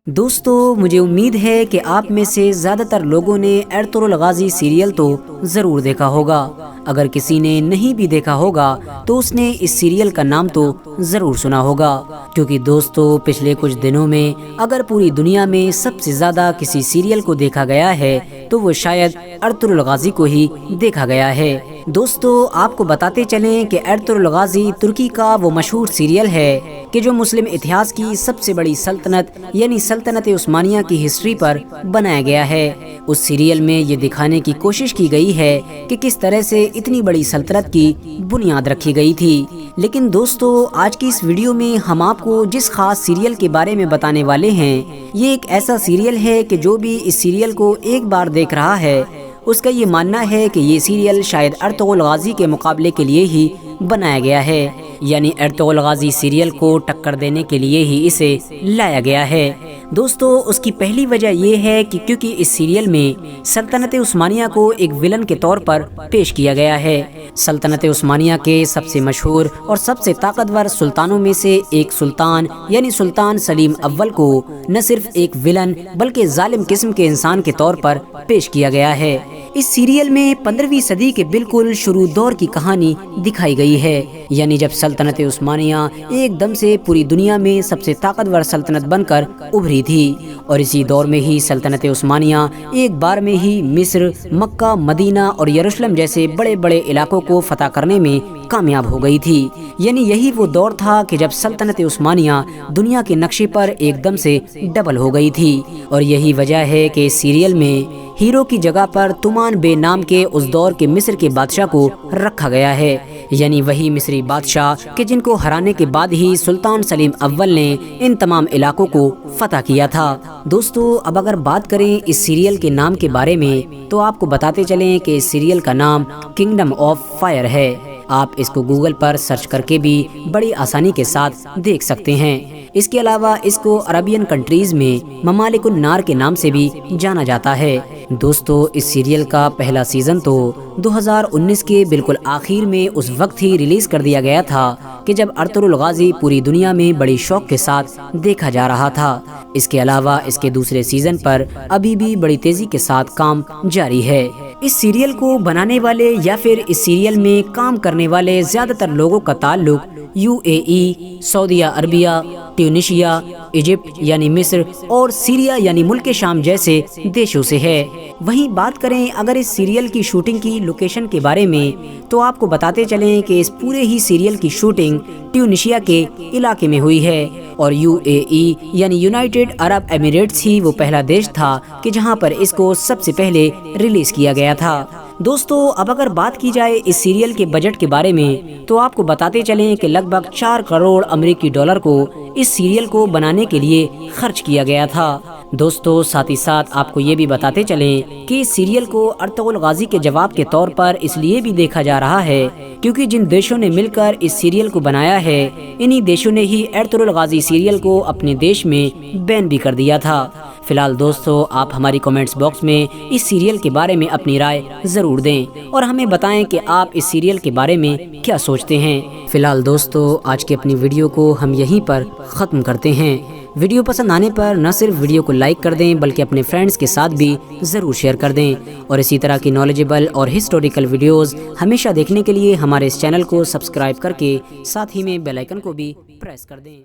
دوستو مجھے امید ہے کہ آپ میں سے زیادہ تر لوگوں نے ارطغرل غازی سیریل تو ضرور دیکھا ہوگا۔ اگر کسی نے نہیں بھی دیکھا ہوگا تو اس نے اس سیریل کا نام تو ضرور سنا ہوگا، کیونکہ دوستو پچھلے کچھ دنوں میں اگر پوری دنیا میں سب سے زیادہ کسی سیریل کو دیکھا گیا ہے تو وہ شاید ارطغرل غازی کو ہی دیکھا گیا ہے۔ دوستو آپ کو بتاتے چلیں کہ ارطغرل غازی ترکی کا وہ مشہور سیریل ہے کہ جو مسلم اتہاس کی سب سے بڑی سلطنت یعنی سلطنت عثمانیہ کی ہسٹری پر بنایا گیا ہے۔ اس سیریل میں یہ دکھانے کی کوشش کی گئی ہے کہ کس طرح سے اتنی بڑی سلطنت کی بنیاد رکھی گئی تھی۔ لیکن دوستو آج کی اس ویڈیو میں ہم آپ کو جس خاص سیریل کے بارے میں بتانے والے ہیں، یہ ایک ایسا سیریل ہے کہ جو بھی اس سیریل کو ایک بار دیکھ رہا ہے اس کا یہ ماننا ہے کہ یہ سیریل شاید ارطغرل غازی کے مقابلے کے لیے ہی بنایا گیا ہے، یعنی ارطغرل غازی سیریل کو ٹکر دینے کے لیے ہی اسے لایا گیا ہے۔ دوستو اس کی پہلی وجہ یہ ہے کہ کیونکہ اس سیریل میں سلطنت عثمانیہ کو ایک ویلن کے طور پر پیش کیا گیا ہے۔ سلطنت عثمانیہ کے سب سے مشہور اور سب سے طاقتور سلطانوں میں سے ایک سلطان یعنی سلطان سلیم اول کو نہ صرف ایک ویلن بلکہ ظالم قسم کے انسان کے طور پر پیش کیا گیا ہے۔ اس سیریل میں 15ویں صدی کے بالکل شروع دور کی کہانی دکھائی گئی ہے، یعنی جب سلطنت عثمانیہ ایک دم سے پوری دنیا میں سب سے طاقتور سلطنت بن کر ابھری تھی، اور اسی دور میں ہی سلطنت عثمانیہ ایک بار میں ہی مصر، مکہ، مدینہ اور یروشلم جیسے بڑے بڑے علاقوں کو فتح کرنے میں کامیاب ہو گئی تھی۔ یعنی یہی وہ دور تھا کہ جب سلطنت عثمانیہ دنیا کے نقشے پر ایک دم سے ڈبل ہو گئی تھی، اور یہی وجہ ہے کہ اس سیریل میں ہیرو کی جگہ پر تمان بے نام کے اس دور کے مصر کے بادشاہ کو رکھا گیا ہے، یعنی وہی مصری بادشاہ کہ جن کو ہرانے کے بعد ہی سلطان سلیم اول نے ان تمام علاقوں کو فتح کیا تھا۔ دوستو اب اگر بات کریں اس سیریل کے نام کے بارے میں تو آپ کو بتاتے چلیں کہ اس سیریل کا نام کنگڈم آف فائر ہے۔ آپ اس کو گوگل پر سرچ کر کے بھی بڑی آسانی کے ساتھ دیکھ سکتے ہیں۔ اس کے علاوہ اس کو عربین کنٹریز میں ممالک النار کے نام سے بھی جانا جاتا ہے۔ دوستو اس سیریل کا پہلا سیزن تو 2019 کے بالکل آخر میں اس وقت ہی ریلیز کر دیا گیا تھا کہ جب ارطغرل غازی پوری دنیا میں بڑی شوق کے ساتھ دیکھا جا رہا تھا۔ اس کے علاوہ اس کے دوسرے سیزن پر ابھی بھی بڑی تیزی کے ساتھ کام جاری ہے۔ اس سیریل کو بنانے والے یا پھر اس سیریل میں کام کرنے والے زیادہ تر لوگوں کا تعلق UAE، سعودیہ عربیہ، ٹیونیشیا، ایجپٹ یعنی مصر اور سیریا یعنی ملک شام جیسے دیشوں سے ہے۔ وہیں بات کریں اگر اس سیریل کی شوٹنگ کی لوکیشن کے بارے میں تو آپ کو بتاتے چلیں کہ اس پورے ہی سیریل کی شوٹنگ ٹیونیشیا کے علاقے میں ہوئی ہے، اور UAE یعنی یونائٹڈ عرب ایمریٹس ہی وہ پہلا دیش تھا کہ جہاں پر اس کو سب سے پہلے ریلیز کیا گیا تھا۔ دوستو اب اگر بات کی جائے اس سیریل کے بجٹ کے بارے میں تو آپ کو بتاتے چلیں کہ لگ بھگ 4 کروڑ امریکی ڈالر کو اس سیریل کو بنانے کے لیے خرچ کیا گیا تھا۔ دوستو ساتھ ہی ساتھ آپ کو یہ بھی بتاتے چلیں کہ اس سیریل کو ارطغرل غازی کے جواب کے طور پر اس لیے بھی دیکھا جا رہا ہے کیونکہ جن دیشوں نے مل کر اس سیریل کو بنایا ہے انہی دیشوں نے ہی ارطغرل غازی سیریل کو اپنے دیش میں بین بھی کر دیا تھا۔ فی الحال دوستو آپ ہماری کمنٹس باکس میں اس سیریل کے بارے میں اپنی رائے ضرور دیں اور ہمیں بتائیں کہ آپ اس سیریل کے بارے میں کیا سوچتے ہیں۔ فی الحال دوستو آج کی اپنی ویڈیو کو ہم یہیں پر ختم کرتے ہیں۔ ویڈیو پسند آنے پر نہ صرف ویڈیو کو لائک کر دیں بلکہ اپنے فرینڈز کے ساتھ بھی ضرور شیئر کر دیں، اور اسی طرح کی نالجیبل اور ہسٹوریکل ویڈیوز ہمیشہ دیکھنے کے لیے ہمارے اس چینل کو سبسکرائب کر کے ساتھ ہی میں بیل آئیکن کو بھی پریس کر دیں۔